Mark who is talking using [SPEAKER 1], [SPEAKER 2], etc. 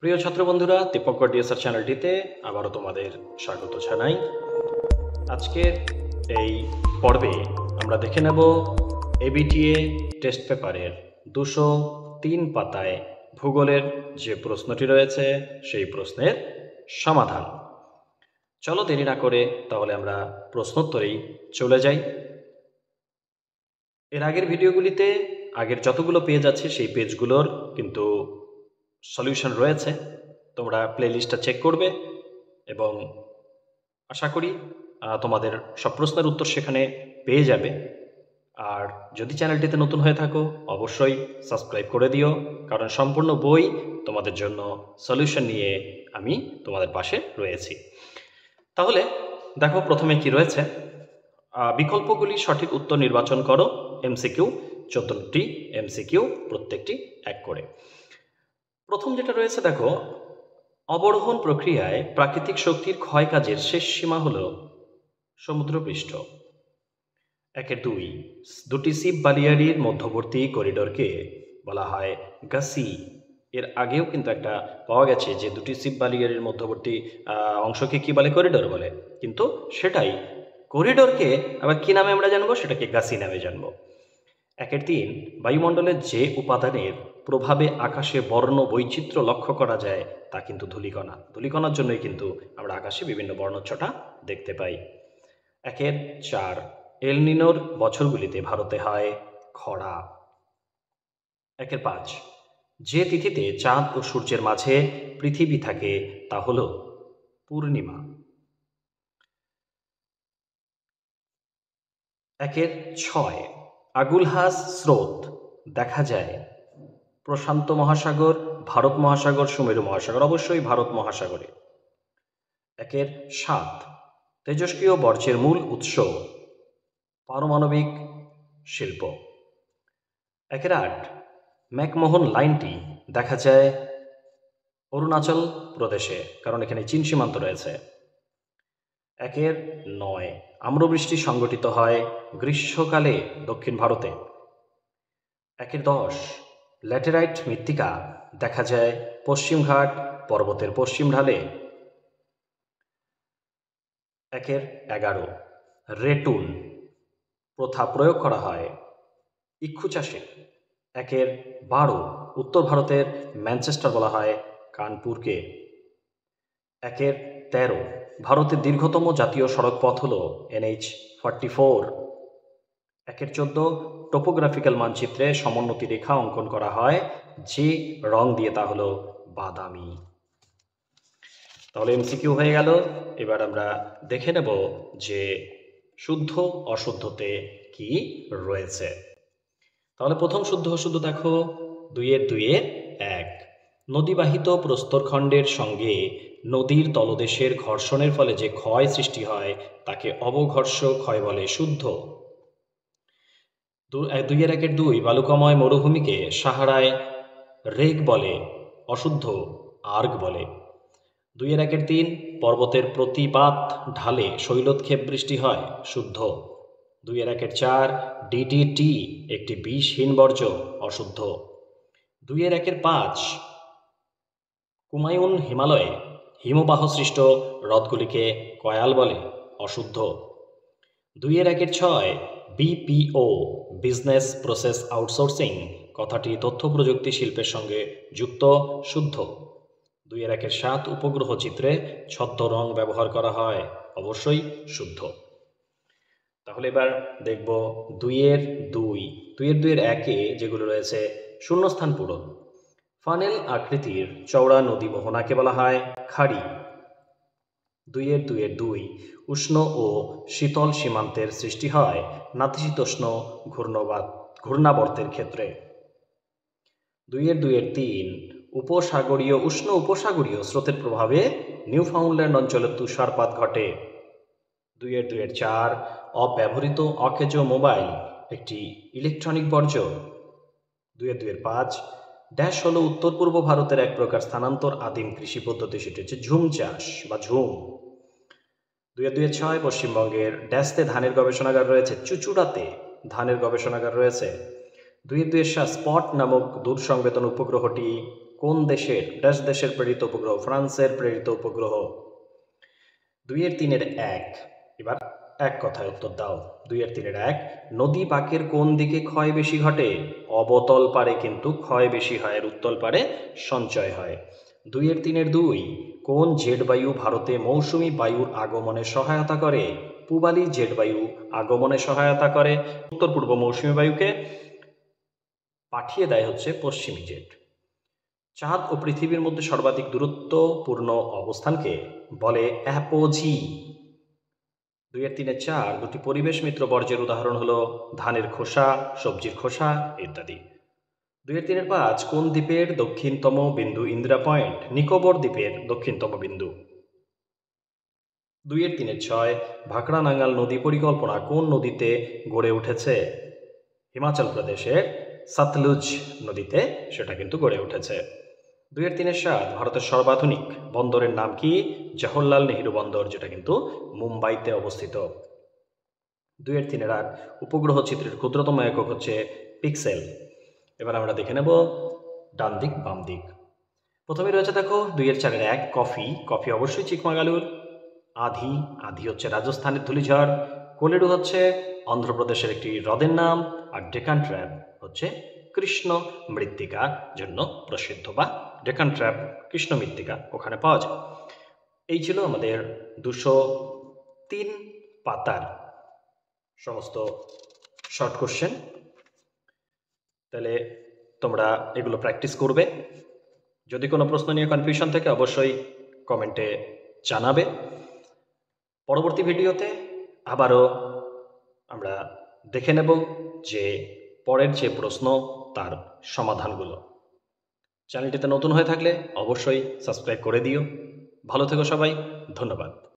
[SPEAKER 1] প্রিয় ছাত্র বন্ধুরা, দীপঙ্কর ডিএসআর চ্যানেলটিতে আবারও তোমাদের স্বাগত জানাই। আজকের এই পর্বে আমরা দেখে নেব এবিটিএ টেস্ট পেপারের 203 পাতায় ভূগোলের যে প্রশ্নটি রয়েছে সেই প্রশ্নের সমাধান। চলো দেরি না করে তাহলে আমরা প্রশ্নোত্তরেই চলে যাই। এর আগের ভিডিওগুলিতে আগের যতগুলো পেজ আছে সেই পেজগুলোর কিন্তু সলিউশন রয়েছে, তোমরা প্লেলিস্টটা চেক করবে এবং আশা করি তোমাদের সব প্রশ্নের উত্তর সেখানে পেয়ে যাবে। আর যদি চ্যানেলটিতে নতুন হয়ে থাকো অবশ্যই সাবস্ক্রাইব করে দিও, কারণ সম্পূর্ণ বই তোমাদের জন্য সলিউশন নিয়ে আমি তোমাদের পাশে রয়েছি। তাহলে দেখো প্রথমে কি রয়েছে। বিকল্পগুলি সঠিক উত্তর নির্বাচন করো। এমসিকিউ 14টি এমসিকিউ, প্রত্যেকটি এক করে। প্রথম যেটা রয়েছে দেখো, অবরোহণ প্রক্রিয়ায় প্রাকৃতিক শক্তির ক্ষয় কাজের শেষ সীমা হল সমুদ্রপৃষ্ঠ। 1-2 দুটি সিপ বালিয়াড়ির মধ্যবর্তী করিডোরকে বলা হয় গাসি। এর আগেও কিন্তু একটা পাওয়া গেছে যে দুটি সিপ বালিয়াড়ির মধ্যবর্তী অংশকে কি বলে, করিডোর বলে, কিন্তু সেটাই করিডোরকে আবার কি নামে আমরা জানবো, সেটাকে গাসি নামে জানবো। 1-3 বায়ুমণ্ডলের যে উপাদানের প্রভাবে আকাশে বর্ণ বৈচিত্র্য লক্ষ্য করা যায় তা কিন্তু ধূলিকণা। ধূলিকণার জন্যই কিন্তু আমরা আকাশে বিভিন্ন বর্ণচ্ছটা দেখতে পাই। 1-4 এল নিনোর বছরগুলিতে ভারতে হয় খরা। 1-5 যে তিথিতে চাঁদ ও সূর্যের মাঝে পৃথিবী থাকে তা হল পূর্ণিমা। 1-6 আগুলহাস স্রোত দেখা যায় প্রশান্ত মহাসাগর, ভারত মহাসাগর, সুমেরু মহাসাগর, অবশ্যই ভারত মহাসাগরে। 1-7 তেজস্ক্রিয় বর্জ্যের মূল উৎস পারমাণবিক শিল্প। 1-8 ম্যাকমোহন লাইনটি দেখা যায় অরুণাচল প্রদেশে, কারণ এখানে চীন সীমান্ত রয়েছে। 1-9 আম্রবৃষ্টি সংঘটিত হয় গ্রীষ্মকালে দক্ষিণ ভারতে। 1-10 ল্যাটেরাইট মৃত্তিকা দেখা যায় পশ্চিমঘাট পর্বতের পশ্চিম ঢালে। 1-11 রেটুন প্রথা প্রয়োগ করা হয় ইক্ষু চাষে। 1-12 উত্তর ভারতের ম্যানচেস্টার বলা হয় কানপুরকে। 1-13 ভারতের দীর্ঘতম জাতীয় সড়ক পথ হল NH-44। 1-14 টোপোগ্রাফিক্যাল মানচিত্রে সমোন্নতি রেখা অঙ্কন করা হয় যে রং দিয়ে, তা হলো বাদামি। তাহলে এমসিকিউ হয়ে গেল। এবার আমরা দেখে নেব যে শুদ্ধ অশুদ্ধতে কি রয়েছে। তাহলে প্রথম শুদ্ধ অশুদ্ধ দেখো, 2-1 নদীবাহিত প্রস্তরখণ্ডের সঙ্গে নদীর তলদেশের ঘর্ষণের ফলে যে ক্ষয় সৃষ্টি হয় তাকে অবঘর্ষ ক্ষয় বলে, শুদ্ধ। 2-2 বালুকাময় মরুভূমিকে সাহারায় রেগ বলে, অশুদ্ধ, আর্গ বলে। 2-3 পর্বতের প্রতিপাত ঢালে শৈলোৎক্ষেপ বৃষ্টি হয়, শুদ্ধ। 2-4 ডিডিটি একটি বিষহীন বর্জ্য, অশুদ্ধ। 2-5 কুমায়ুন হিমালয়ে হিমবাহ সৃষ্ট হ্রদগুলিকে কয়াল বলে, অশুদ্ধ। 2-6 বিপিও বিজনেস প্রসেস আউটসোর্সিং কথাটি তথ্য প্রযুক্তি শিল্পের সঙ্গে যুক্ত, শুদ্ধ। 2-7 উপগ্রহ চিত্রে ছদ্ম রং ব্যবহার করা হয়, অবশ্যই শুদ্ধ। তাহলে এবার দেখব 2-2 যেগুলো রয়েছে শূন্যস্থান পূরণ। ফানেল আকৃতির চওড়া নদী মোহনাকে বলা হয় খাড়ি। 2-2 উষ্ণ ও শীতল সীমান্তের সৃষ্টি হয় নাতিশীতোষ্ণ ঘূর্ণাবর্তের ক্ষেত্রে। 2-3 উষ্ণ উপসাগরীয় স্রোতের প্রভাবে নিউফাউন্ডল্যান্ড অঞ্চলে তুষারপাত ঘটে। 2-4 অব্যবহৃত অকেজ মোবাইল একটি ইলেকট্রনিক বর্জ্য। 2-5 ড্যাশ হলো উত্তর পূর্ব ভারতের এক প্রকার স্থানান্তর আদিম কৃষি পদ্ধতি, সেটি হচ্ছে ঝুম চাষ বা ঝুম। 2-6 পশ্চিমবঙ্গের ড্যাশতে ধানের গবেষণাগার রয়েছে, চুচুড়াতে ধানের গবেষণাগার রয়েছে। 2-7 স্পট নামক দূর সংবেদন উপগ্রহটি কোন দেশের ড্যাশ দেশের প্রেরিত উপগ্রহ? ফ্রান্সের প্রেরিত উপগ্রহ। 2 এর 3 এর 1, এবার এক কথায় উত্তর দাও। 2 এর 3 এর 1, নদী বাঁকের কোন দিকে ক্ষয় বেশি ঘটে? অবতল পারে কিন্তু ক্ষয় বেশি হয়, আর উত্তল পারে সঞ্চয় হয়। 2 এর 3 এর 2, কোন জেট বায়ু ভারতে মৌসুমী বায়ুর আগমনে সহায়তা করে? পূবালি জেট বায়ু আগমনে সহায়তা করে। উত্তর পূর্ব মৌসুমী বায়ুকে পাঠিয়ে দেয় হচ্ছে পশ্চিমী জেট। চাঁদ ও পৃথিবীর মধ্যে সর্বাধিক দূরত্বপূর্ণ অবস্থানকে বলে অ্যাপোজি। 2 এর 3 এর 4, দুটি পরিবেশ মিত্র বর্জ্যের উদাহরণ হলো ধানের খোসা, সবজির খোসা ইত্যাদি। 2 এর 3 এর 5, কোন দ্বীপের দক্ষিণতম বিন্দু ইন্দিরা পয়েন্ট? নিকোবর দ্বীপের দক্ষিণতম বিন্দু। 2 এর 3 এর 6, ভাকরা নাঙ্গাল নদী পরিকল্পনা কোন নদীতে গড়ে উঠেছে? হিমাচল প্রদেশের সতলুজ নদীতে সেটা কিন্তু গড়ে উঠেছে। 2 এর 3 এর 7, ভারতের সর্বাধুনিক বন্দরের নাম কি? জওহরলাল নেহেরু বন্দর, যেটা কিন্তু মুম্বাইতে অবস্থিত। 2 এর 3 এর 8, উপগ্রহ চিত্রের ক্ষুদ্রতম একক হচ্ছে পিক্সেল। এবার আমরা দেখে নেব ডান দিক বাম দিক। প্রথমে রয়েছে দেখো 2 এর 4 এর 1, কফি। কফি অবশ্যই চিকমাগালুর। আধি, আধি হচ্ছে রাজস্থানের ধূলিঝড়। কোলেরু হচ্ছে অন্ধ্রপ্রদেশের একটি হ্রদের নাম। আর ডেকান ট্র্যাপ হচ্ছে কৃষ্ণ মৃত্তিকার জন্য প্রসিদ্ধ, বা ডেকান ট্র্যাপ কৃষ্ণ মৃত্তিকা ওখানে পাওয়া যায়। এই ছিল আমাদের 203 পাতার সমস্ত শর্ট কোশ্চেন। তাহলে তোমরা এগুলো প্র্যাকটিস করবে। যদি কোনো প্রশ্ন নিয়ে কনফিউশন থাকে অবশ্যই কমেন্টে জানাবে। পরবর্তী ভিডিওতে আবারও আমরা দেখে নেব যে পরের যে প্রশ্ন তার সমাধানগুলো। চ্যানেলটিতে নতুন হয়ে থাকলে অবশ্যই সাবস্ক্রাইব করে দিও। ভালো থেকো সবাই, ধন্যবাদ।